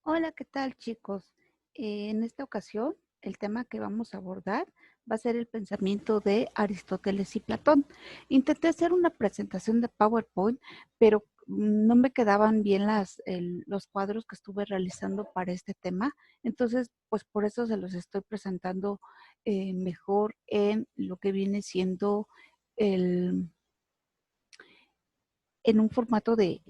Hola, ¿qué tal, chicos? En esta ocasión, el tema que vamos a abordar va a ser el pensamiento de Aristóteles y Platón. Intenté hacer una presentación de PowerPoint, pero no me quedaban bien los cuadros que estuve realizando para este tema. Entonces, pues por eso se los estoy presentando mejor en lo que viene siendo el en un formato de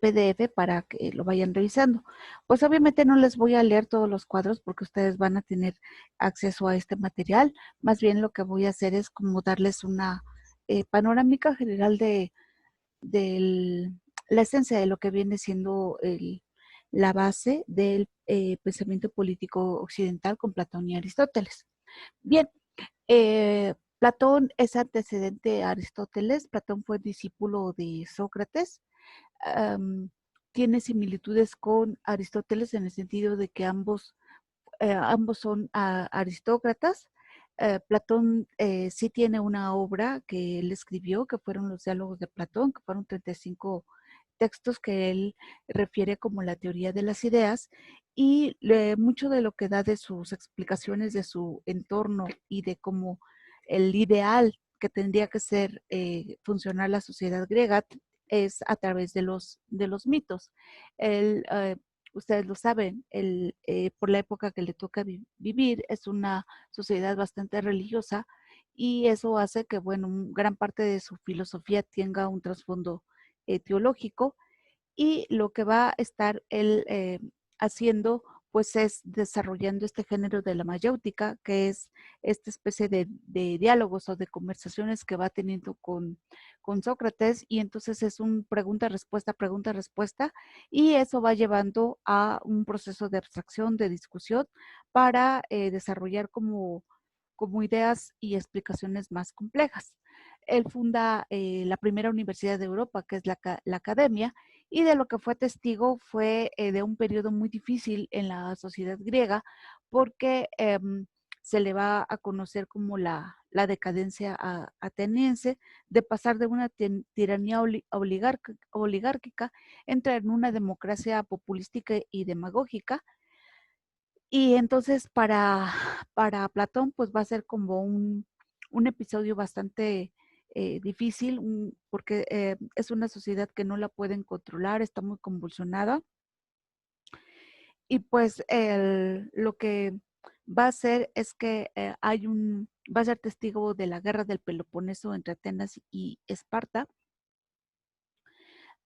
PDF para que lo vayan revisando. Pues obviamente no les voy a leer todos los cuadros porque ustedes van a tener acceso a este material. Más bien lo que voy a hacer es como darles una panorámica general de la esencia de lo que viene siendo la base del pensamiento político occidental con Platón y Aristóteles. Bien, Platón es antecedente a Aristóteles. Platón fue discípulo de Sócrates. um, Tiene similitudes con Aristóteles en el sentido de que ambos son aristócratas. Platón sí tiene una obra que él escribió, que fueron los diálogos de Platón, que fueron 35 textos que él refiere como la teoría de las ideas, y mucho de lo que da de sus explicaciones de su entorno y de cómo el ideal que tendría que ser funcionar la sociedad griega es a través de los mitos. Él, ustedes lo saben, por la época que le toca vivir, es una sociedad bastante religiosa, y eso hace que, bueno, gran parte de su filosofía tenga un trasfondo teológico, y lo que va a estar él haciendo pues es desarrollando este género de la mayéutica, que es esta especie de diálogos o de conversaciones que va teniendo con Sócrates, y entonces es un pregunta, respuesta, y eso va llevando a un proceso de abstracción, de discusión, para desarrollar como ideas y explicaciones más complejas. Él funda la primera universidad de Europa, que es la Academia, y de lo que fue testigo fue de un periodo muy difícil en la sociedad griega, porque se le va a conocer como la decadencia ateniense, de pasar de una tiranía oligárquica, entrar en una democracia populística y demagógica. Y entonces para Platón pues va a ser como un episodio bastante difícil, porque es una sociedad que no la pueden controlar, está muy convulsionada, y pues lo que va a hacer es que va a ser testigo de la guerra del Peloponeso entre Atenas y Esparta,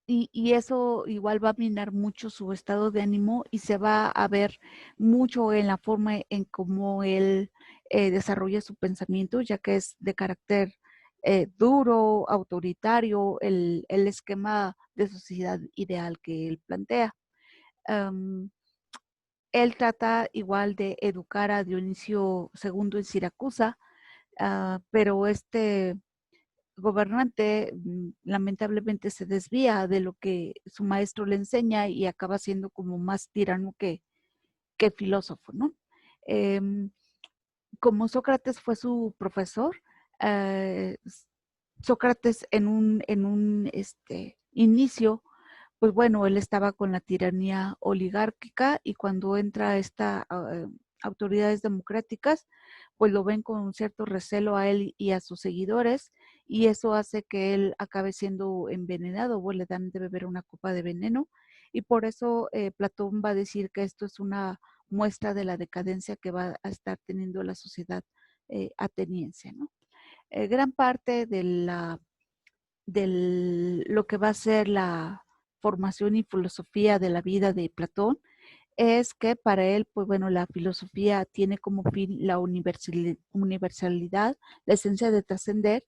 y eso igual va a minar mucho su estado de ánimo, y se va a ver mucho en la forma en cómo él desarrolla su pensamiento, ya que es de carácter duro, autoritario, el esquema de sociedad ideal que él plantea. Um, Él trata igual de educar a Dionisio II en Siracusa, pero este gobernante lamentablemente se desvía de lo que su maestro le enseña y acaba siendo como más tirano que filósofo, ¿no? Eh, Como Sócrates fue su profesor, eh, Sócrates en un inicio, pues bueno, él estaba con la tiranía oligárquica, y cuando entra esta autoridades democráticas, pues lo ven con cierto recelo a él y a sus seguidores, y eso hace que él acabe siendo envenenado, o le dan de beber una copa de veneno, y por eso Platón va a decir que esto es una muestra de la decadencia que va a estar teniendo la sociedad ateniense, ¿no? Gran parte de lo que va a ser la formación y filosofía de la vida de Platón es que para él, pues bueno, la filosofía tiene como fin la universalidad, la esencia de trascender,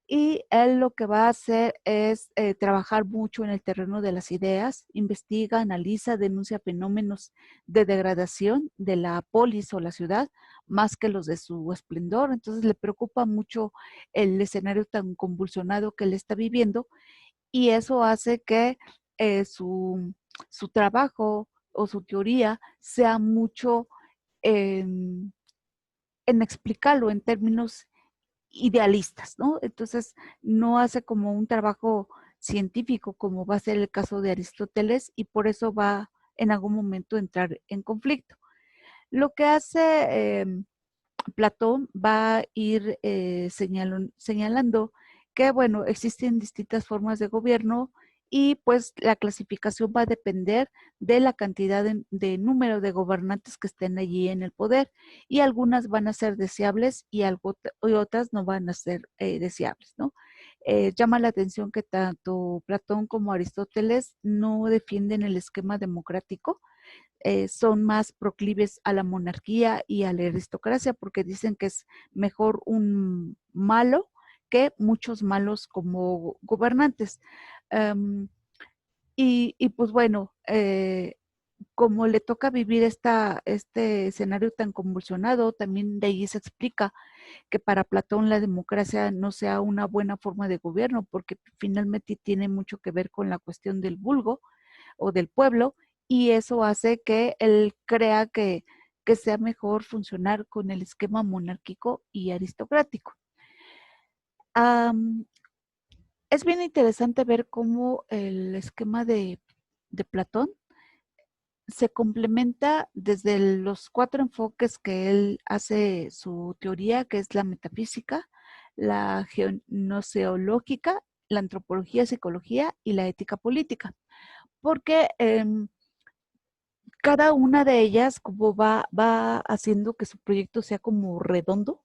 y él lo que va a hacer es trabajar mucho en el terreno de las ideas, investiga, analiza, denuncia fenómenos de degradación de la polis o la ciudad, más que los de su esplendor. Entonces le preocupa mucho el escenario tan convulsionado que él está viviendo, y eso hace que eh, su, su trabajo o su teoría sea mucho en, en explicarlo en términos idealistas, ¿no? Entonces, no hace como un trabajo científico como va a ser el caso de Aristóteles, y por eso va en algún momento entrar en conflicto. Lo que hace Platón va a ir señalando que, bueno, existen distintas formas de gobierno y pues la clasificación va a depender de la cantidad de número de gobernantes que estén allí en el poder, y algunas van a ser deseables y otras no van a ser deseables, ¿no? Llama la atención que tanto Platón como Aristóteles no defienden el esquema democrático, son más proclives a la monarquía y a la aristocracia porque dicen que es mejor un malo que muchos malos como gobernantes. Um, pues bueno, como le toca vivir este escenario tan convulsionado, también de ahí se explica que para Platón la democracia no sea una buena forma de gobierno, porque finalmente tiene mucho que ver con la cuestión del vulgo o del pueblo, y eso hace que él crea que sea mejor funcionar con el esquema monárquico y aristocrático. Es bien interesante ver cómo el esquema de Platón se complementa desde los 4 enfoques que él hace su teoría, que es la metafísica, la gnoseológica, la antropología, psicología y la ética política. Porque cada una de ellas como va haciendo que su proyecto sea como redondo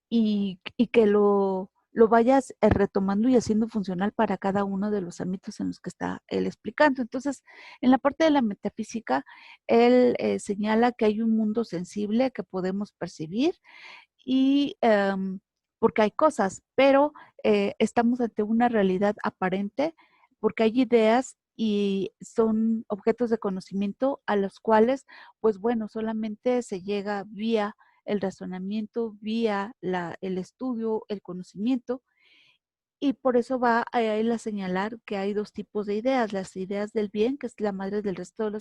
y que lo vayas retomando y haciendo funcional para cada uno de los ámbitos en los que está él explicando. Entonces, en la parte de la metafísica, él señala que hay un mundo sensible que podemos percibir y porque hay cosas, pero estamos ante una realidad aparente porque hay ideas y son objetos de conocimiento a los cuales, pues bueno, solamente se llega vía el razonamiento, vía el estudio, el conocimiento, y por eso va a él a señalar que hay 2 tipos de ideas: las ideas del bien, que es la madre del resto de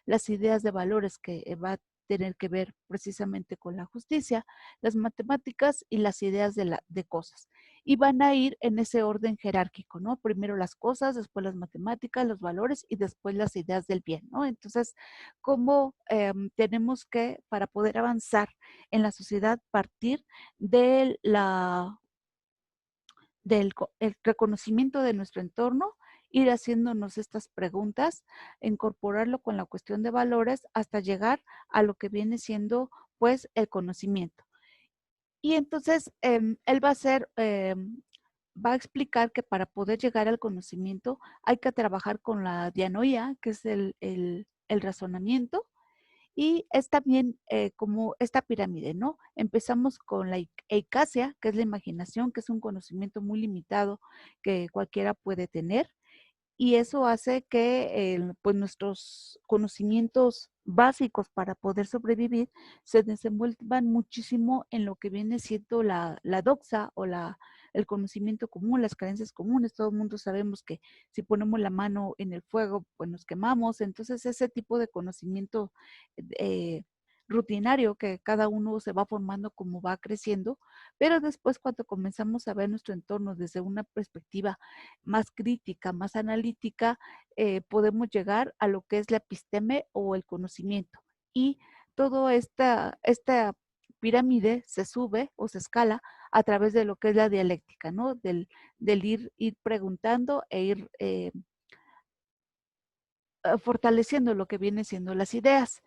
las ideas de valores, que va a tener que ver precisamente con la justicia, las matemáticas y las ideas de cosas. Y van a ir en ese orden jerárquico, ¿no? Primero las cosas, después las matemáticas, los valores y después las ideas del bien, ¿no? Entonces, ¿cómo tenemos que, para poder avanzar en la sociedad, partir de el reconocimiento de nuestro entorno, ir haciéndonos estas preguntas, incorporarlo con la cuestión de valores hasta llegar a lo que viene siendo pues el conocimiento? Y entonces él va a explicar que para poder llegar al conocimiento hay que trabajar con la dianoía, que es el razonamiento, y es también como esta pirámide, ¿no? Empezamos con la eicasia, que es la imaginación, que es un conocimiento muy limitado que cualquiera puede tener, y eso hace que pues nuestros conocimientos básicos para poder sobrevivir se desenvuelvan muchísimo en lo que viene siendo la doxa o el conocimiento común, las creencias comunes. Todo el mundo sabemos que si ponemos la mano en el fuego, pues nos quemamos. Entonces ese tipo de conocimiento eh, rutinario que cada uno se va formando como va creciendo, pero después cuando comenzamos a ver nuestro entorno desde una perspectiva más crítica, más analítica, podemos llegar a lo que es la episteme o el conocimiento. Y toda esta pirámide se sube o se escala a través de lo que es la dialéctica, ¿no? Del ir preguntando e ir fortaleciendo lo que viene siendo las ideas.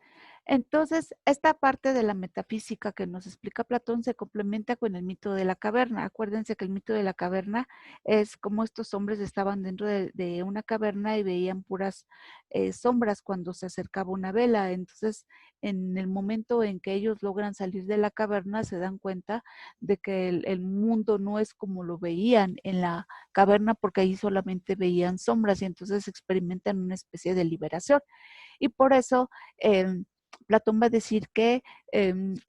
Entonces, esta parte de la metafísica que nos explica Platón se complementa con el mito de la caverna. Acuérdense que el mito de la caverna es como estos hombres estaban dentro de una caverna y veían puras sombras cuando se acercaba una vela. Entonces, en el momento en que ellos logran salir de la caverna, se dan cuenta de que el mundo no es como lo veían en la caverna, porque ahí solamente veían sombras y entonces experimentan una especie de liberación. Y por eso Platón va a decir que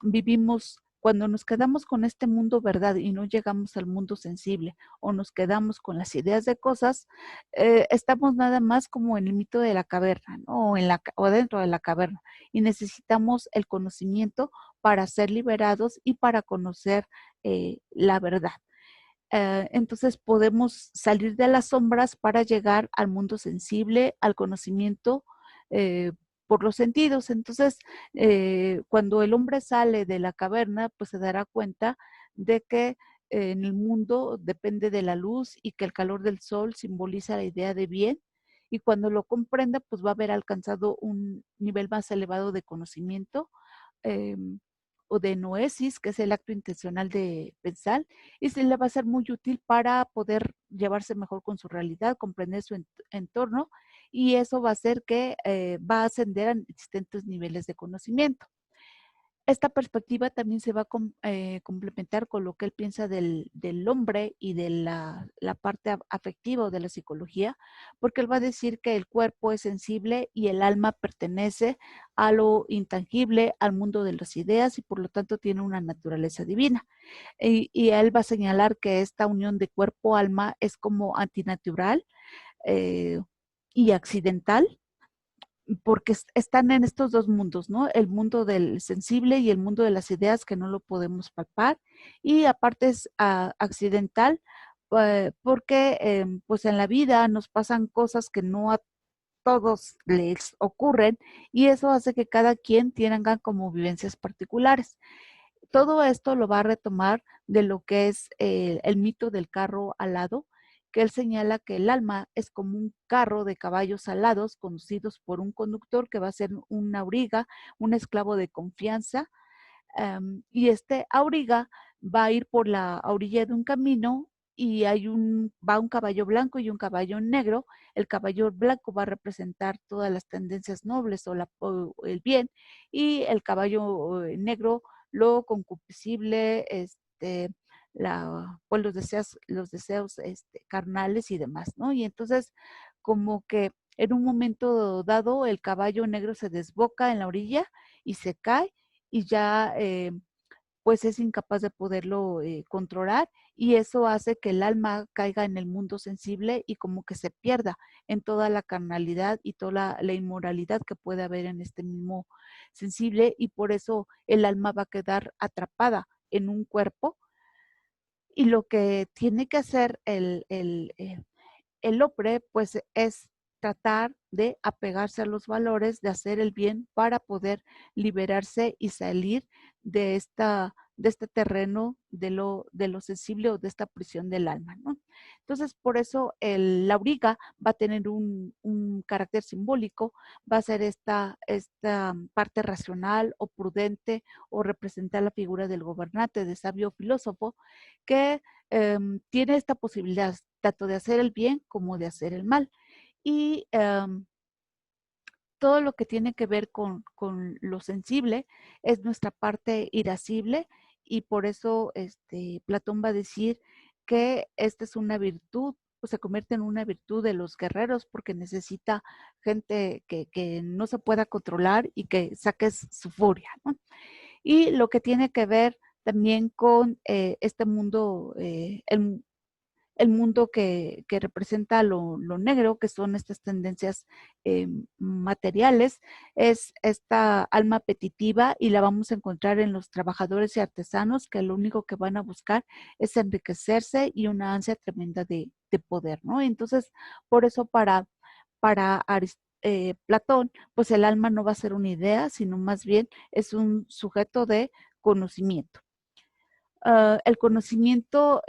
vivimos, cuando nos quedamos con este mundo verdad y no llegamos al mundo sensible o nos quedamos con las ideas de cosas, estamos nada más como en el mito de la caverna, ¿no? O dentro de la caverna, y necesitamos el conocimiento para ser liberados y para conocer la verdad. Entonces podemos salir de las sombras para llegar al mundo sensible, al conocimiento eh, por los sentidos. Entonces, cuando el hombre sale de la caverna, pues se dará cuenta de que en el mundo depende de la luz y que el calor del sol simboliza la idea de bien. Y cuando lo comprenda, pues va a haber alcanzado un nivel más elevado de conocimiento, eh, o de noesis, que es el acto intencional de pensar, y se le va a ser muy útil para poder llevarse mejor con su realidad, comprender su entorno, y eso va a hacer que va a ascender a distintos niveles de conocimiento. Esta perspectiva también se va a complementar con lo que él piensa del hombre y de la parte afectiva o de la psicología, porque él va a decir que el cuerpo es sensible y el alma pertenece a lo intangible, al mundo de las ideas y por lo tanto tiene una naturaleza divina. Y él va a señalar que esta unión de cuerpo-alma es como antinatural eh, y accidental, porque están en estos dos mundos, ¿no? El mundo del sensible y el mundo de las ideas que no lo podemos palpar. Y aparte es accidental, porque pues en la vida nos pasan cosas que no a todos les ocurren y eso hace que cada quien tenga como vivencias particulares. Todo esto lo va a retomar de lo que es el mito del carro alado, que él señala que el alma es como un carro de caballos alados conducidos por un conductor que va a ser un auriga, un esclavo de confianza, y este auriga va a ir por la orilla de un camino y va un caballo blanco y un caballo negro. El caballo blanco va a representar todas las tendencias nobles o el bien, y el caballo negro lo concupiscible, pues los deseos carnales y demás, ¿no? Y entonces, como que en un momento dado, el caballo negro se desboca en la orilla y se cae, y ya pues es incapaz de poderlo controlar, y eso hace que el alma caiga en el mundo sensible y como que se pierda en toda la carnalidad y toda la inmoralidad que puede haber en este mismo sensible, y por eso el alma va a quedar atrapada en un cuerpo, y lo que tiene que hacer el hombre, pues es tratar de apegarse a los valores, de hacer el bien para poder liberarse y salir de este terreno de lo sensible o de esta prisión del alma, ¿no? Entonces, por eso la auriga va a tener un carácter simbólico, va a ser esta parte racional o prudente, o representar la figura del gobernante, de sabio filósofo, que tiene esta posibilidad tanto de hacer el bien como de hacer el mal. Y todo lo que tiene que ver con lo sensible es nuestra parte irascible, y por eso Platón va a decir que esta es una virtud, pues se convierte en una virtud de los guerreros, porque necesita gente que no se pueda controlar y que saques su furia, ¿no? Y lo que tiene que ver también con este mundo, el mundo que representa lo negro, que son estas tendencias materiales, es esta alma apetitiva, y la vamos a encontrar en los trabajadores y artesanos, que lo único que van a buscar es enriquecerse y una ansia tremenda de poder, ¿no? Entonces, por eso para Platón, pues el alma no va a ser una idea, sino más bien es un sujeto de conocimiento. El conocimiento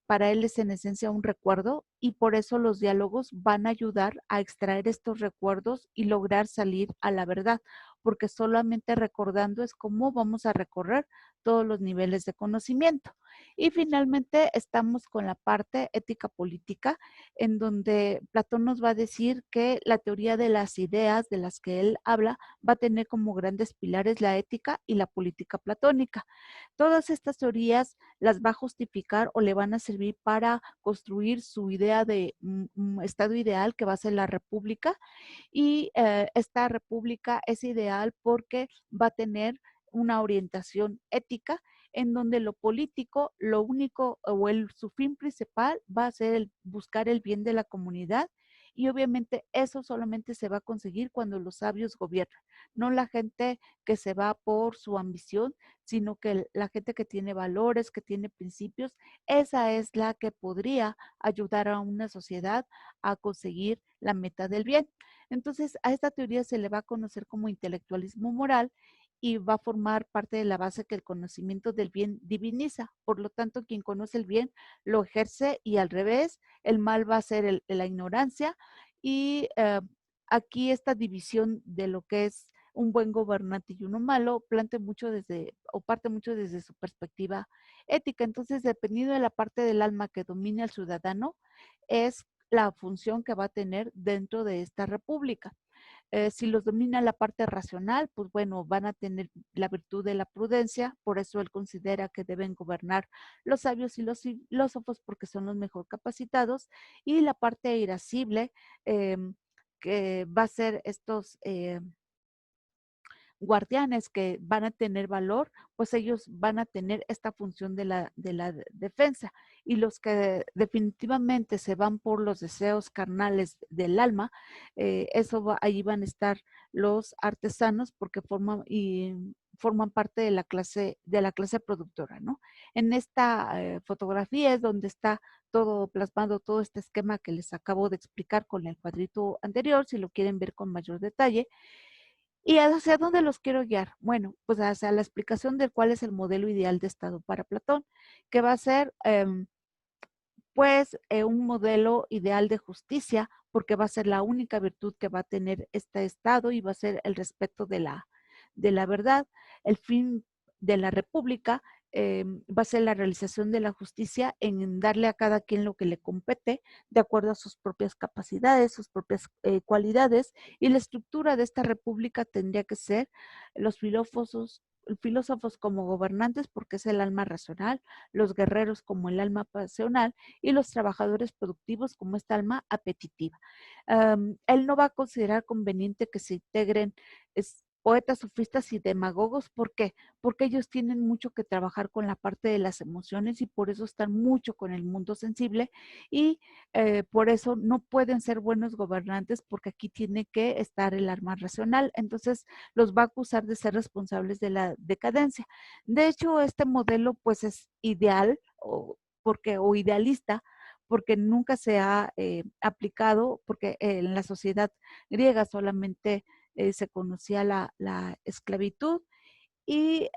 para él es en esencia un recuerdo, y por eso los diálogos van a ayudar a extraer estos recuerdos y lograr salir a la verdad, porque solamente recordando es como vamos a recorrer todos los niveles de conocimiento. Y finalmente estamos con la parte ética política, en donde Platón nos va a decir que la teoría de las ideas de las que él habla va a tener como grandes pilares la ética y la política platónica. Todas estas teorías las va a justificar o le van a servir para construir su idea de un estado ideal, que va a ser la república, y esta república es ideal porque va a tener una orientación ética, en donde lo político, lo único o su fin principal va a ser buscar el bien de la comunidad, Y obviamente eso solamente se va a conseguir cuando los sabios gobiernan, no la gente que se va por su ambición, sino que la gente que tiene valores, que tiene principios, esa es la que podría ayudar a una sociedad a conseguir la meta del bien. Entonces, a esta teoría se le va a conocer como intelectualismo moral y va a formar parte de la base que el conocimiento del bien diviniza. Por lo tanto, quien conoce el bien lo ejerce y al revés, el mal va a ser la ignorancia y aquí esta división de lo que es un buen gobernante y uno malo plantea mucho desde o parte mucho desde su perspectiva ética. Entonces, dependiendo de la parte del alma que domine al ciudadano, es la función que va a tener dentro de esta república. Si los domina la parte racional, pues bueno, van a tener la virtud de la prudencia, por eso él considera que deben gobernar los sabios y los filósofos porque son los mejor capacitados, y la parte irascible, eh, que va a ser estos guardianes que van a tener valor, pues ellos van a tener esta función de la defensa. Y los que definitivamente se van por los deseos carnales del alma, ahí van a estar los artesanos porque forman parte de la clase productora, ¿no? En esta fotografía es donde está todo plasmado, todo este esquema que les acabo de explicar con el cuadrito anterior, si lo quieren ver con mayor detalle. ¿Y hacia dónde los quiero guiar? Bueno, pues hacia la explicación de cuál es el modelo ideal de Estado para Platón, que va a ser pues un modelo ideal de justicia, porque va a ser la única virtud que va a tener este Estado y va a ser el respeto de la verdad. El fin de la república va a ser la realización de la justicia en darle a cada quien lo que le compete de acuerdo a sus propias capacidades, sus propias cualidades, y la estructura de esta república tendría que ser los filósofos como gobernantes porque es el alma racional, los guerreros como el alma pasional y los trabajadores productivos como esta alma apetitiva. Él no va a considerar conveniente que se integren poetas, sofistas y demagogos. ¿Por qué? Porque ellos tienen mucho que trabajar con la parte de las emociones y por eso están mucho con el mundo sensible y por eso no pueden ser buenos gobernantes porque aquí tiene que estar el alma racional. Entonces los va a acusar de ser responsables de la decadencia. De hecho, este modelo pues es ideal o idealista porque nunca se ha aplicado, porque en la sociedad griega solamente se conocía la esclavitud y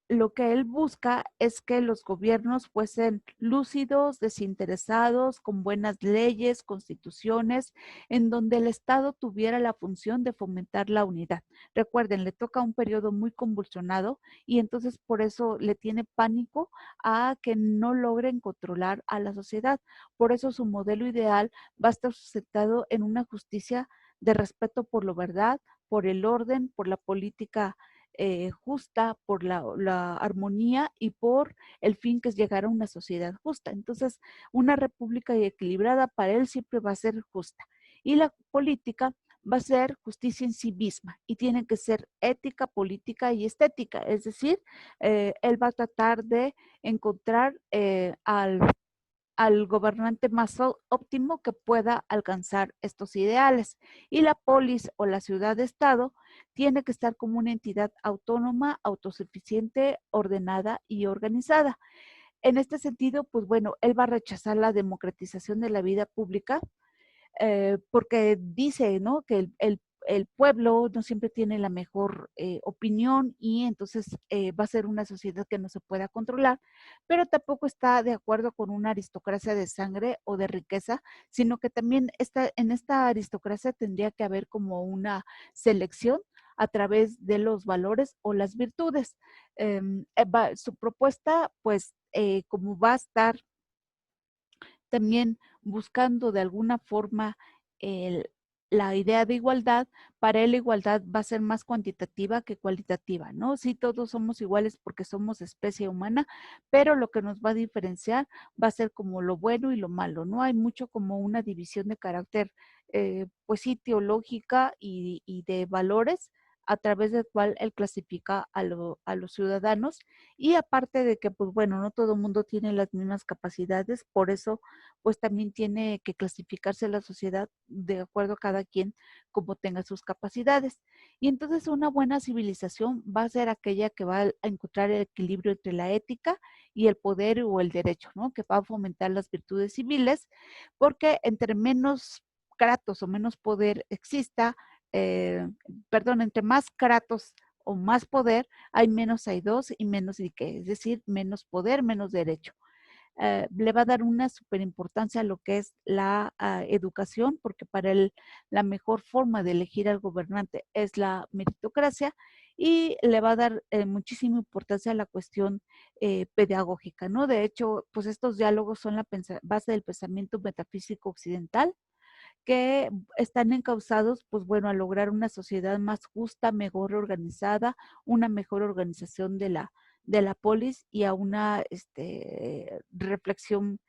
lo que él busca es que los gobiernos fuesen lúcidos, desinteresados, con buenas leyes, constituciones, en donde el Estado tuviera la función de fomentar la unidad. Recuerden, le toca un periodo muy convulsionado y entonces por eso le tiene pánico a que no logren controlar a la sociedad. Por eso su modelo ideal va a estar sustentado en una justicia de respeto por la verdad, por el orden, por la política justa, por la armonía y por el fin que es llegar a una sociedad justa. Entonces, una república equilibrada para él siempre va a ser justa. Y la política va a ser justicia en sí misma y tiene que ser ética, política y estética. Es decir, él va a tratar de encontrar al gobernante más óptimo que pueda alcanzar estos ideales. Y la polis o la ciudad-estado tiene que estar como una entidad autónoma, autosuficiente, ordenada y organizada. En este sentido, pues bueno, él va a rechazar la democratización de la vida pública porque dice, ¿no? Que el pueblo no siempre tiene la mejor opinión y entonces va a ser una sociedad que no se pueda controlar, pero tampoco está de acuerdo con una aristocracia de sangre o de riqueza, sino que también en esta aristocracia tendría que haber como una selección a través de los valores o las virtudes. Su propuesta, pues, como va a estar también buscando de alguna forma el, la idea de igualdad, para él la igualdad va a ser más cuantitativa que cualitativa, ¿no? Sí, todos somos iguales porque somos especie humana, pero lo que nos va a diferenciar va a ser como lo bueno y lo malo, ¿no? Hay mucho como una división de carácter, pues sí, teológica y de valores a través del cual él clasifica a los ciudadanos. Y aparte de que, pues bueno, no todo el mundo tiene las mismas capacidades, por eso pues también tiene que clasificarse la sociedad de acuerdo a cada quien como tenga sus capacidades. Y entonces una buena civilización va a ser aquella que va a encontrar el equilibrio entre la ética y el poder o el derecho, ¿no? Que va a fomentar las virtudes civiles, porque entre menos kratos o menos poder exista, eh, perdón, entre más kratos o más poder, hay menos hay dos y menos y que, es decir, menos poder, menos derecho. Le va a dar una super importancia a lo que es la educación, porque para él la mejor forma de elegir al gobernante es la meritocracia y le va a dar muchísima importancia a la cuestión pedagógica, ¿no? De hecho, pues estos diálogos son la base del pensamiento metafísico occidental que están encausados, pues bueno, a lograr una sociedad más justa, mejor organizada, una mejor organización de la polis y a una reflexión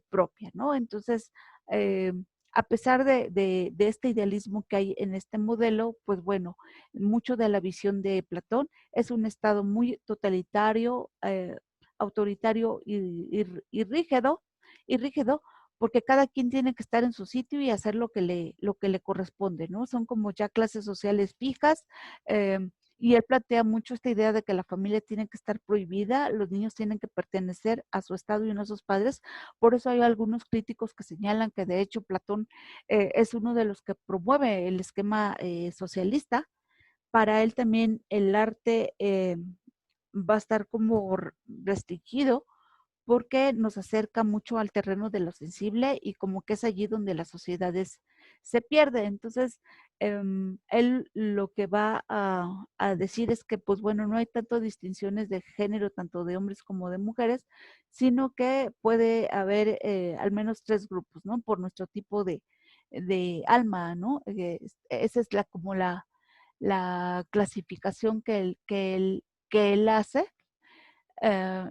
propia, ¿no? Entonces, eh, a pesar de este idealismo que hay en este modelo, pues bueno, mucho de la visión de Platón es un Estado muy totalitario, autoritario y rígido, porque cada quien tiene que estar en su sitio y hacer lo que le corresponde, ¿no? Son como ya clases sociales fijas, eh, y él plantea mucho esta idea de que la familia tiene que estar prohibida, los niños tienen que pertenecer a su estado y no a sus padres. Por eso hay algunos críticos que señalan que de hecho Platón es uno de los que promueve el esquema socialista. Para él también el arte va a estar como restringido porque nos acerca mucho al terreno de lo sensible y como que es allí donde las sociedades se pierden. Entonces, él lo que va a decir es que, pues bueno, no hay tanto distinciones de género, tanto de hombres como de mujeres, sino que puede haber al menos tres grupos, ¿no? Por nuestro tipo de alma, ¿no? Esa es como la clasificación que él hace,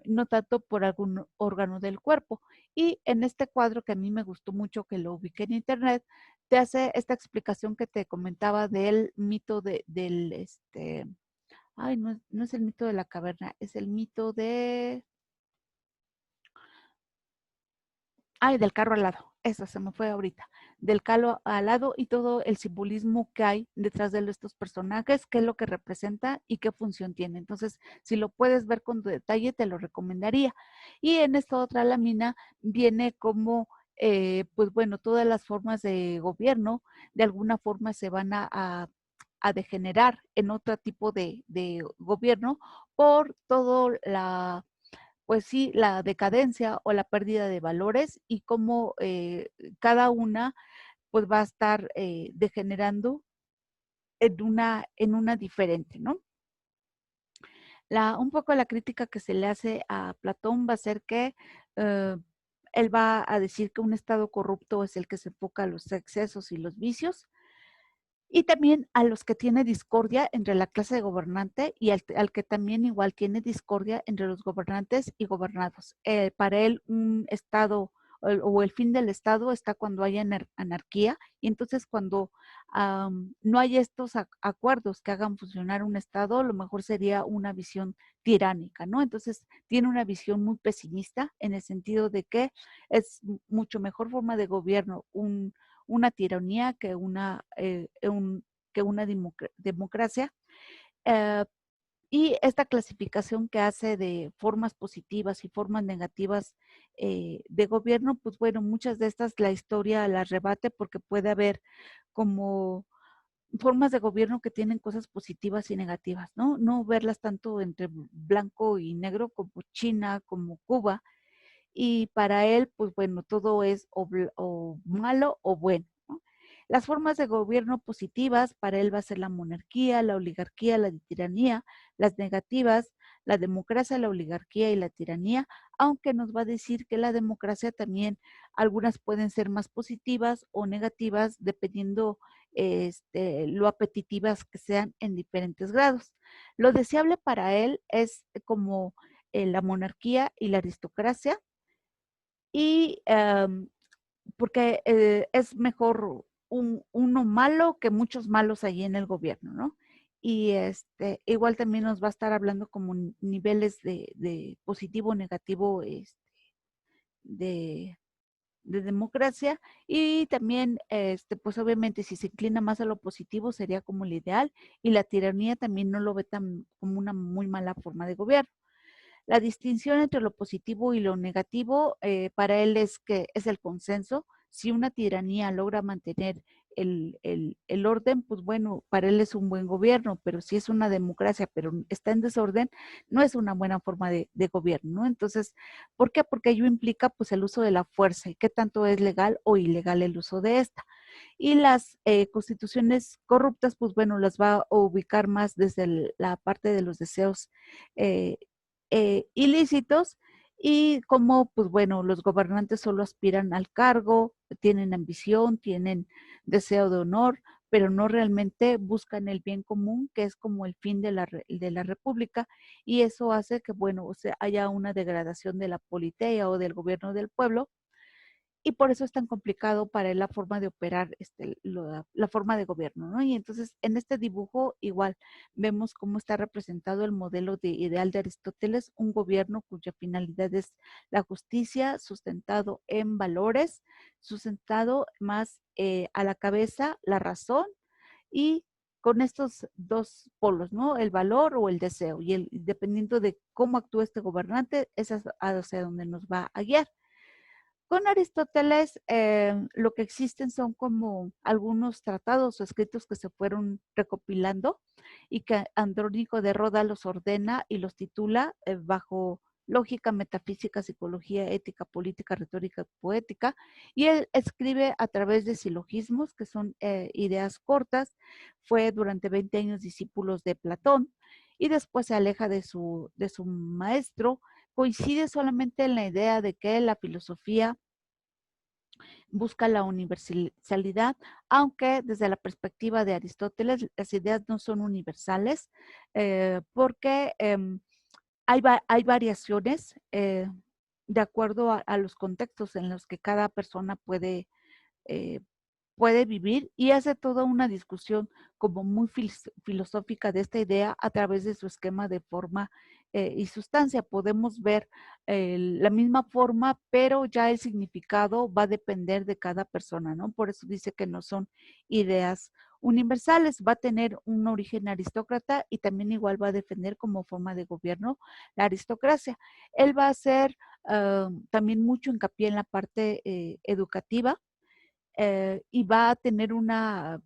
no tanto por algún órgano del cuerpo. Y en este cuadro que a mí me gustó mucho, que lo ubiqué en internet, te hace esta explicación que te comentaba del mito ay, no, no es el mito de la caverna, es el mito ay, del carro alado, eso se me fue ahorita, del carro alado y todo el simbolismo que hay detrás de estos personajes, qué es lo que representa y qué función tiene. Entonces, si lo puedes ver con detalle, te lo recomendaría. Y en esta otra lámina viene como, pues bueno, todas las formas de gobierno de alguna forma se van a degenerar en otro tipo de gobierno por todo la pues sí, la decadencia o la pérdida de valores y cómo cada una pues va a estar degenerando en una diferente, ¿no? Un poco la crítica que se le hace a Platón va a ser que eh, él va a decir que un estado corrupto es el que se enfoca a los excesos y los vicios, y también a los que tiene discordia entre la clase de gobernante y al que también igual tiene discordia entre los gobernantes y gobernados. Para él, un Estado o el fin del Estado está cuando hay anarquía y entonces cuando no hay estos acuerdos que hagan funcionar un Estado, lo mejor sería una visión tiránica, ¿no? Entonces tiene una visión muy pesimista en el sentido de que es mucho mejor forma de gobierno una tiranía que una democracia. Eh, y esta clasificación que hace de formas positivas y formas negativas de gobierno, pues bueno, muchas de estas la historia las rebate porque puede haber como formas de gobierno que tienen cosas positivas y negativas, ¿no? No verlas tanto entre blanco y negro como China, como Cuba, y para él, pues bueno, todo es o malo o bueno, ¿no? Las formas de gobierno positivas para él va a ser la monarquía, la oligarquía, la tiranía, las negativas, la democracia, la oligarquía y la tiranía, aunque nos va a decir que la democracia también, algunas pueden ser más positivas o negativas dependiendo lo apetitivas que sean en diferentes grados. Lo deseable para él es como la monarquía y la aristocracia, y porque es mejor uno malo que muchos malos allí en el gobierno, ¿no? y igual también nos va a estar hablando como niveles de positivo, negativo, de, de democracia, y también, pues obviamente si se inclina más a lo positivo sería como el ideal, y la tiranía también no lo ve tan como una muy mala forma de gobierno. La distinción entre lo positivo y lo negativo para él es que es el consenso. Si una tiranía logra mantener el orden, pues bueno, para él es un buen gobierno, pero si es una democracia, pero está en desorden, no es una buena forma de gobierno, ¿no? Entonces, ¿por qué? Porque ello implica pues el uso de la fuerza y qué tanto es legal o ilegal el uso de esta. Y las constituciones corruptas, pues bueno, las va a ubicar más desde la parte de los deseos eh, ilícitos, y como, pues bueno, los gobernantes solo aspiran al cargo, tienen ambición, tienen deseo de honor, pero no realmente buscan el bien común, que es como el fin de la república, y eso hace que, bueno, o sea, haya una degradación de la política o del gobierno del pueblo, y por eso es tan complicado para él la forma de operar, la forma de gobierno, ¿no? Y entonces en este dibujo igual vemos cómo está representado el modelo de ideal de Aristóteles, un gobierno cuya finalidad es la justicia, sustentado en valores, sustentado más a la cabeza, la razón, y con estos dos polos, ¿no? El valor o el deseo, y dependiendo de cómo actúa este gobernante, es hacia donde nos va a guiar. Con Aristóteles, lo que existen son como algunos tratados o escritos que se fueron recopilando y que Andrónico de Roda los ordena y los titula bajo lógica, metafísica, psicología, ética, política, retórica, poética, y él escribe a través de silogismos, que son ideas cortas. Fue durante 20 años discípulo de Platón y después se aleja de su maestro. Coincide solamente en la idea de que la filosofía busca la universalidad, aunque desde la perspectiva de Aristóteles las ideas no son universales, porque hay variaciones de acuerdo a los contextos en los que cada persona eh, puede vivir, y hace toda una discusión como muy filosófica de esta idea a través de su esquema de forma y sustancia. Podemos ver la misma forma, pero ya el significado va a depender de cada persona, ¿no? Por eso dice que no son ideas universales. Va a tener un origen aristócrata y también igual va a defender como forma de gobierno la aristocracia. Él va a hacer también mucho hincapié en la parte educativa, y va a tener una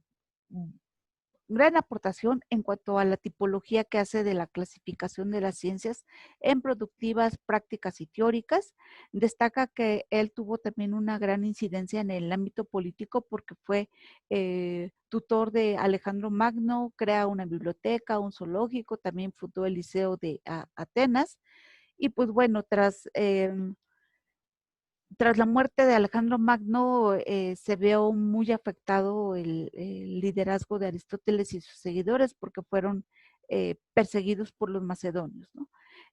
gran aportación en cuanto a la tipología que hace de la clasificación de las ciencias en productivas, prácticas y teóricas. Destaca que él tuvo también una gran incidencia en el ámbito político porque fue tutor de Alejandro Magno, crea una biblioteca, un zoológico, también fundó el Liceo de Atenas, y pues bueno, tras la muerte de Alejandro Magno, se vio muy afectado el liderazgo de Aristóteles y sus seguidores porque fueron perseguidos por los macedonios, ¿no?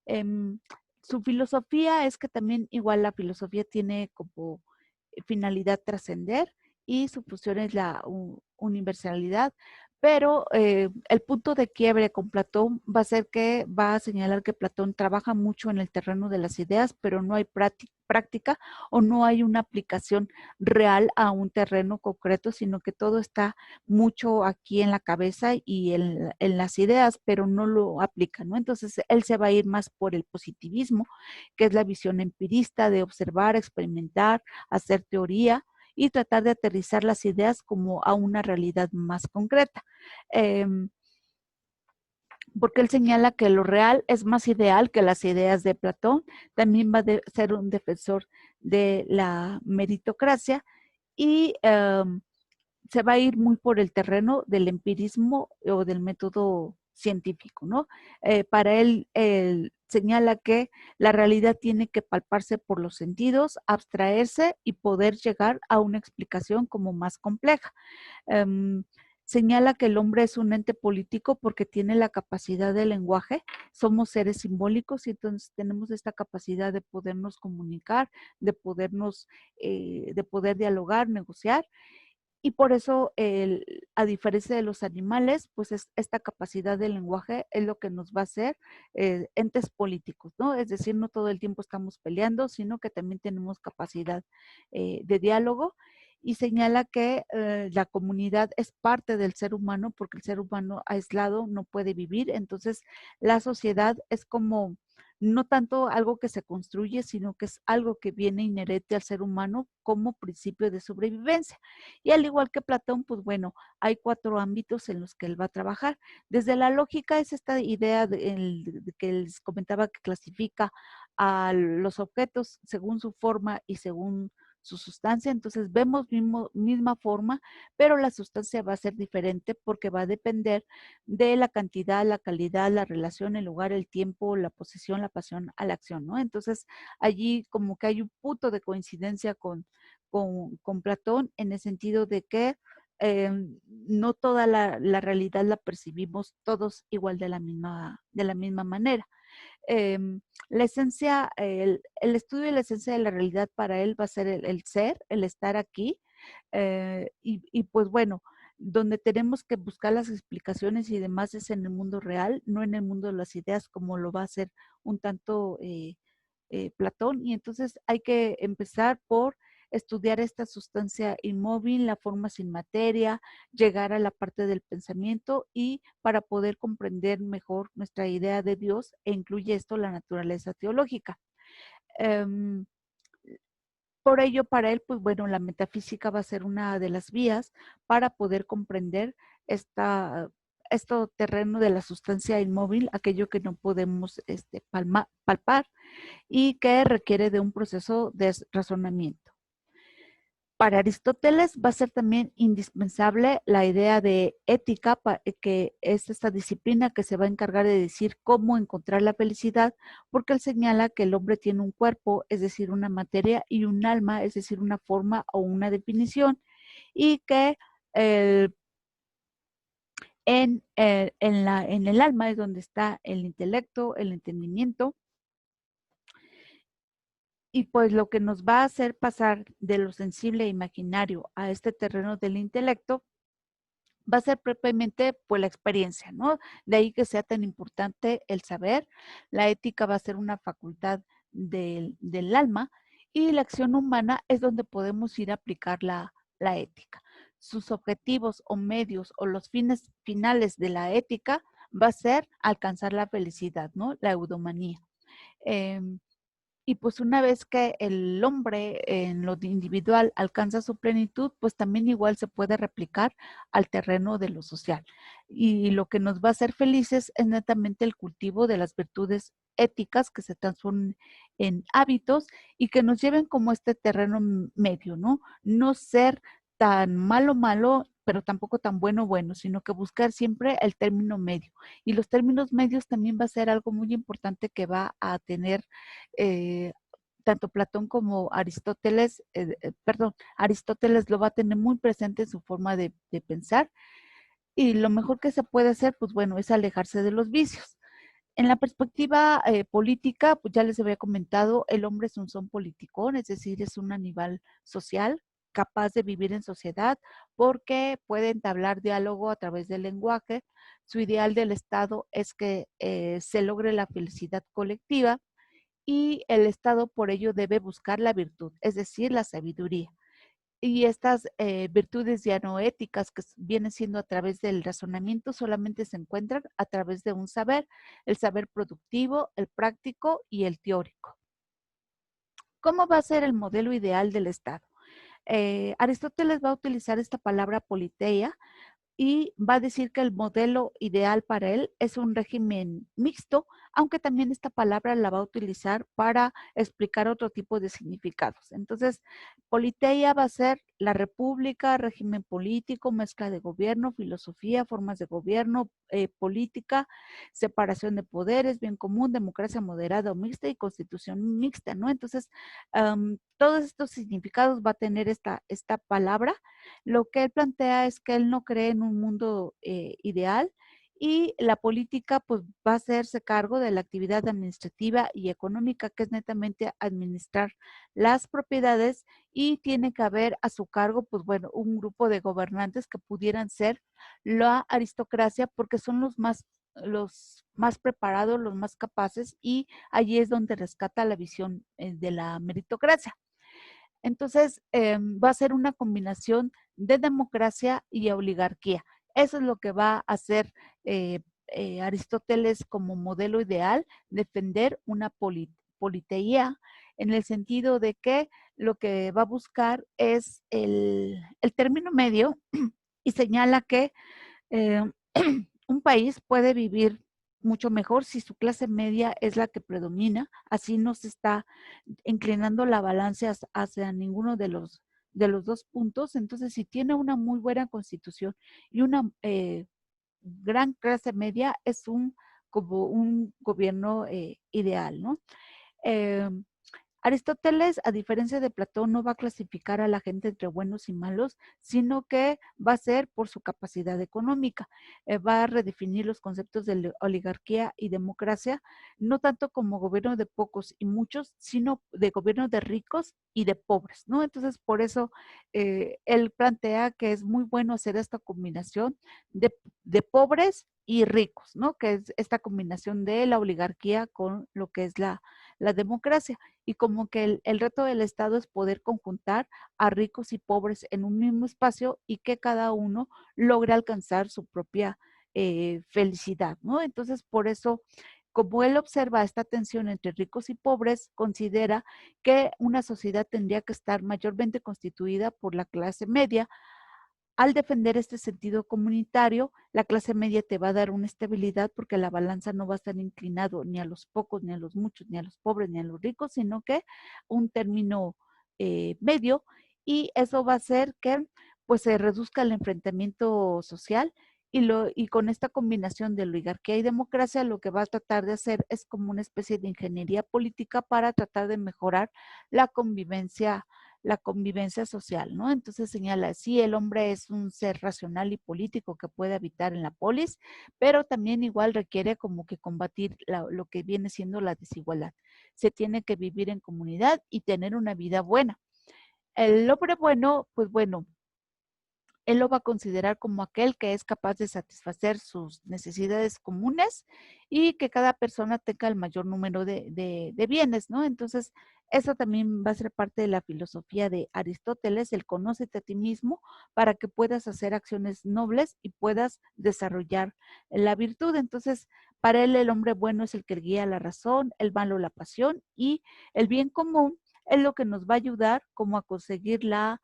Em, Su filosofía es que también igual la filosofía tiene como finalidad trascender, y su función es la universalidad, pero el punto de quiebre con Platón va a ser que va a señalar que Platón trabaja mucho en el terreno de las ideas, pero no hay práctica o no hay una aplicación real a un terreno concreto, sino que todo está mucho aquí en la cabeza y en las ideas, pero no lo aplica, ¿no? Entonces él se va a ir más por el positivismo, que es la visión empirista de observar, experimentar, hacer teoría y tratar de aterrizar las ideas como a una realidad más concreta. Eh, Porque él señala que lo real es más ideal que las ideas de Platón. También va a ser un defensor de la meritocracia, y se va a ir muy por el terreno del empirismo o del método científico, ¿no? Para él señala que la realidad tiene que palparse por los sentidos, abstraerse y poder llegar a una explicación como más compleja. Um, Señala que el hombre es un ente político porque tiene la capacidad del lenguaje, somos seres simbólicos y entonces tenemos esta capacidad de podernos comunicar, de poder dialogar, negociar, Y por eso, a diferencia de los animales, pues esta capacidad del lenguaje es lo que nos va a hacer entes políticos, ¿no? Es decir, no todo el tiempo estamos peleando, sino que también tenemos capacidad de diálogo, y señala que la comunidad es parte del ser humano porque el ser humano aislado no puede vivir. Entonces la sociedad es como no tanto algo que se construye, sino que es algo que viene inherente al ser humano como principio de sobrevivencia. Y al igual que Platón, pues bueno, hay 4 ámbitos en los que él va a trabajar. Desde la lógica es esta idea de que les comentaba, que clasifica a los objetos según su forma y según su sustancia. Entonces vemos misma forma, pero la sustancia va a ser diferente porque va a depender de la cantidad, la calidad, la relación, el lugar, el tiempo, la posición, la pasión a la acción, ¿no? Entonces allí como que hay un punto de coincidencia con Platón, en el sentido de que no toda la realidad la percibimos todos igual de la misma manera. La esencia, el estudio de la esencia de la realidad para él va a ser el ser, el estar aquí, y pues bueno, donde tenemos que buscar las explicaciones y demás es en el mundo real, no en el mundo de las ideas, como lo va a hacer un tanto Platón. Y entonces hay que empezar por estudiar esta sustancia inmóvil, la forma sin materia, llegar a la parte del pensamiento, y para poder comprender mejor nuestra idea de Dios, e incluye esto la naturaleza teológica. Um, por ello, para él, pues bueno, la metafísica va a ser una de las vías para poder comprender este terreno de la sustancia inmóvil, aquello que no podemos palpar y que requiere de un proceso de razonamiento. Para Aristóteles va a ser también indispensable la idea de ética, que es esta disciplina que se va a encargar de decir cómo encontrar la felicidad, porque él señala que el hombre tiene un cuerpo, es decir, una materia, y un alma, es decir, una forma o una definición, y que el, en el alma es donde está el intelecto, el entendimiento. Y pues lo que nos va a hacer pasar de lo sensible e imaginario a este terreno del intelecto va a ser propiamente pues la experiencia, ¿no? De ahí que sea tan importante el saber. La ética va a ser una facultad del alma, y la acción humana es donde podemos ir a aplicar la ética. Sus objetivos o medios o los fines finales de la ética va a ser alcanzar la felicidad, ¿no? La eudomanía. Eh, y pues una vez que el hombre en lo individual alcanza su plenitud, pues también igual se puede replicar al terreno de lo social. Y lo que nos va a hacer felices es netamente el cultivo de las virtudes éticas que se transformen en hábitos y que nos lleven como este terreno medio, ¿no? No ser tan malo, pero tampoco tan bueno, sino que buscar siempre el término medio. Y los términos medios también va a ser algo muy importante que va a tener eh, tanto Platón como Aristóteles, Aristóteles lo va a tener muy presente en su forma de pensar, y lo mejor que se puede hacer, pues bueno, es alejarse de los vicios. En la perspectiva política, pues ya les había comentado, el hombre es un son politicón, es decir, es un animal social capaz de vivir en sociedad porque puede entablar diálogo a través del lenguaje. Su ideal del Estado es que se logre la felicidad colectiva, y el Estado por ello debe buscar la virtud, es decir, la sabiduría. Y estas virtudes ya no éticas, que vienen siendo a través del razonamiento, solamente se encuentran a través de un saber, el saber productivo, el práctico y el teórico. ¿Cómo va a ser el modelo ideal del Estado? Aristóteles va a utilizar esta palabra politeia, y va a decir que el modelo ideal para él es un régimen mixto, aunque también esta palabra la va a utilizar para explicar otro tipo de significados. Entonces, politeia va a ser la república, régimen político, mezcla de gobierno, filosofía, formas de gobierno, política, separación de poderes, bien común, democracia moderada o mixta y constitución mixta, ¿no? Entonces, todos estos significados va a tener esta palabra. Lo que él plantea es que él no cree en un mundo ideal, y la política pues va a hacerse cargo de la actividad administrativa y económica, que es netamente administrar las propiedades, y tiene que haber a su cargo pues bueno, un grupo de gobernantes que pudieran ser la aristocracia, porque son los más preparados, los más capaces, y allí es donde rescata la visión de la meritocracia. Entonces, va a ser una combinación de democracia y oligarquía. Eso es lo que va a hacer Aristóteles como modelo ideal, defender una politeía, en el sentido de que lo que va a buscar es el término medio, y señala que eh, un país puede vivir mucho mejor si su clase media es la que predomina, así no se está inclinando la balanza hacia ninguno de los dos puntos. Entonces, si tiene una muy buena constitución y una gran clase media, es como un gobierno ideal, ¿no? Eh, Aristóteles, a diferencia de Platón, no va a clasificar a la gente entre buenos y malos, sino que va a ser por su capacidad económica. Va a redefinir los conceptos de oligarquía y democracia, no tanto como gobierno de pocos y muchos, sino de gobierno de ricos y de pobres, ¿no? Entonces, por eso él plantea que es muy bueno hacer esta combinación de pobres y ricos, ¿no? Que es esta combinación de la oligarquía con lo que es la democracia, y como que el reto del Estado es poder conjuntar a ricos y pobres en un mismo espacio y que cada uno logre alcanzar su propia felicidad, ¿no? Entonces, por eso, como él observa esta tensión entre ricos y pobres, considera que una sociedad tendría que estar mayormente constituida por la clase media. Al defender este sentido comunitario, la clase media te va a dar una estabilidad, porque la balanza no va a estar inclinado ni a los pocos, ni a los muchos, ni a los pobres, ni a los ricos, sino que un término medio, y eso va a hacer que pues se reduzca el enfrentamiento social, y con esta combinación de oligarquía y democracia lo que va a tratar de hacer es como una especie de ingeniería política para tratar de mejorar la convivencia la convivencia social, ¿no? Entonces señala, sí, el hombre es un ser racional y político que puede habitar en la polis, pero también igual requiere como que combatir lo que viene siendo la desigualdad. Se tiene que vivir en comunidad y tener una vida buena. El hombre bueno, pues bueno, él lo va a considerar como aquel que es capaz de satisfacer sus necesidades comunes y que cada persona tenga el mayor número de bienes, ¿no? Entonces, eso también va a ser parte de la filosofía de Aristóteles, el conócete a ti mismo para que puedas hacer acciones nobles y puedas desarrollar la virtud. Entonces, para él el hombre bueno es el que guía la razón, el malo la pasión, y el bien común es lo que nos va a ayudar como a conseguir la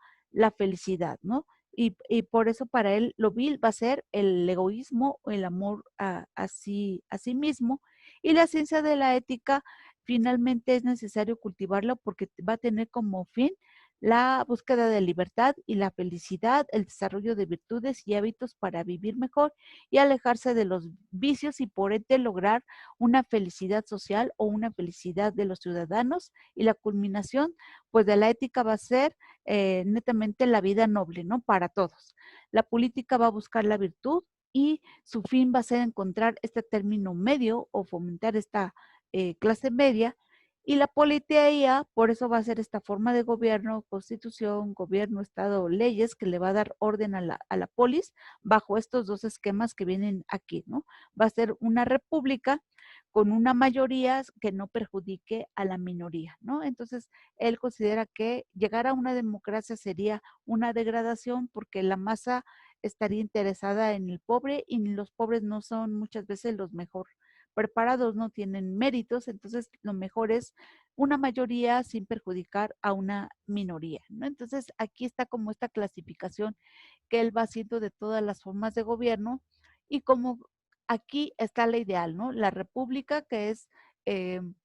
felicidad, ¿no? Y por eso para él lo vil va a ser el egoísmo o el amor a sí mismo. Y la ciencia de la ética finalmente es necesario cultivarlo porque va a tener como fin la búsqueda de libertad y la felicidad, el desarrollo de virtudes y hábitos para vivir mejor y alejarse de los vicios, y por ende lograr una felicidad social o una felicidad de los ciudadanos. Y la culminación pues de la ética va a ser netamente la vida noble, ¿no? Para todos. La política va a buscar la virtud y su fin va a ser encontrar este término medio o fomentar esta clase media. Y la politeía, por eso va a ser esta forma de gobierno, constitución, gobierno, estado, leyes, que le va a dar orden a la polis bajo estos dos esquemas que vienen aquí, ¿no? Va a ser una república con una mayoría que no perjudique a la minoría, ¿no? Entonces, él considera que llegar a una democracia sería una degradación, porque la masa estaría interesada en el pobre, y los pobres no son muchas veces los mejor preparados, no tienen méritos. Entonces lo mejor es una mayoría sin perjudicar a una minoría, ¿no? Entonces aquí está como esta clasificación que él va haciendo de todas las formas de gobierno, y como aquí está la ideal, ¿no? La república, que es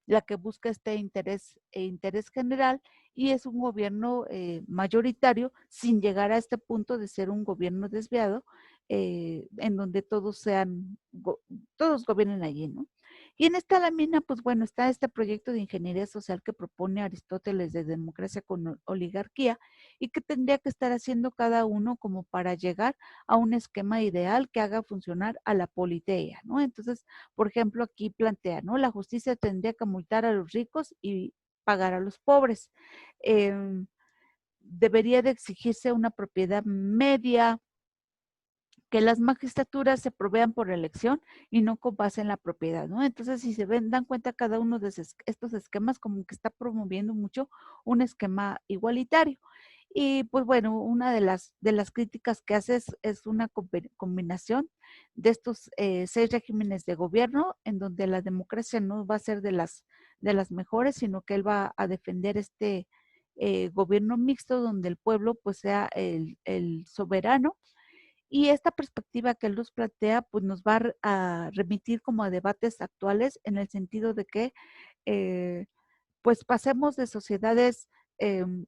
la que busca este interés general, y es un gobierno mayoritario sin llegar a este punto de ser un gobierno desviado, en donde todos gobiernen allí, ¿no? Y en esta lámina, pues bueno, está este proyecto de ingeniería social que propone Aristóteles de democracia con oligarquía y que tendría que estar haciendo cada uno como para llegar a un esquema ideal que haga funcionar a la politeia, ¿no? Entonces, por ejemplo, aquí plantea, ¿no? La justicia tendría que multar a los ricos y pagar a los pobres. Debería de exigirse una propiedad media, que las magistraturas se provean por elección y no con base en la propiedad, ¿no? Entonces, si se ven, dan cuenta cada uno de estos esquemas, como que está promoviendo mucho un esquema igualitario. Y pues bueno, una de las críticas que hace es una combinación de estos 6 regímenes de gobierno, en donde la democracia no va a ser de las mejores, sino que él va a defender este gobierno mixto, donde el pueblo pues sea el soberano, y esta perspectiva que él nos plantea, pues nos va a remitir como a debates actuales en el sentido de que eh, pues pasemos de sociedades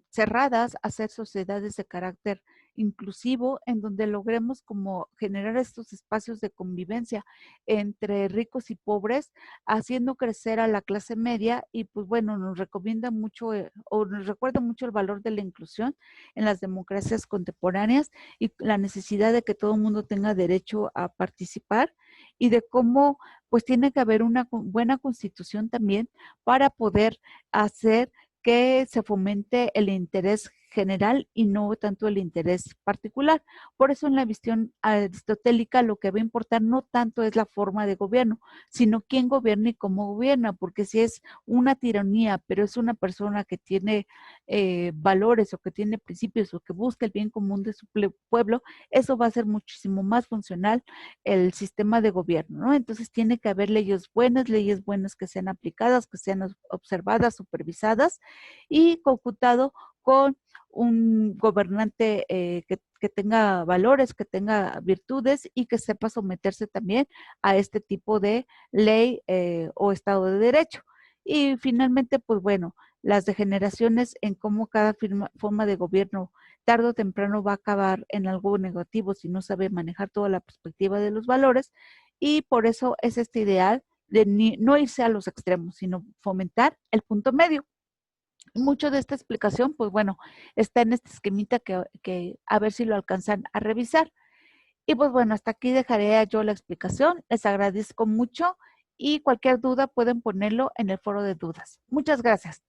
cerradas a ser sociedades de carácter inclusivo, en donde logremos como generar estos espacios de convivencia entre ricos y pobres, haciendo crecer a la clase media. Y pues bueno, nos recomienda mucho o nos recuerda mucho el valor de la inclusión en las democracias contemporáneas y la necesidad de que todo el mundo tenga derecho a participar, y de cómo pues tiene que haber una buena constitución también para poder hacer que se fomente el interés general y no tanto el interés particular. Por eso en la visión aristotélica lo que va a importar no tanto es la forma de gobierno, sino quién gobierna y cómo gobierna, porque si es una tiranía, pero es una persona que tiene valores o que tiene principios o que busca el bien común de su pueblo, eso va a ser muchísimo más funcional el sistema de gobierno, ¿no? Entonces tiene que haber leyes buenas que sean aplicadas, que sean observadas, supervisadas y conjutado con un gobernante que tenga valores, que tenga virtudes y que sepa someterse también a este tipo de ley o Estado de Derecho. Y finalmente, pues bueno, las degeneraciones en cómo cada forma de gobierno tarde o temprano va a acabar en algo negativo si no sabe manejar toda la perspectiva de los valores, y por eso es este ideal de no irse a los extremos, sino fomentar el punto medio. Mucho de esta explicación, pues bueno, está en este esquemita que a ver si lo alcanzan a revisar. Y pues bueno, hasta aquí dejaré yo la explicación. Les agradezco mucho y cualquier duda pueden ponerlo en el foro de dudas. Muchas gracias.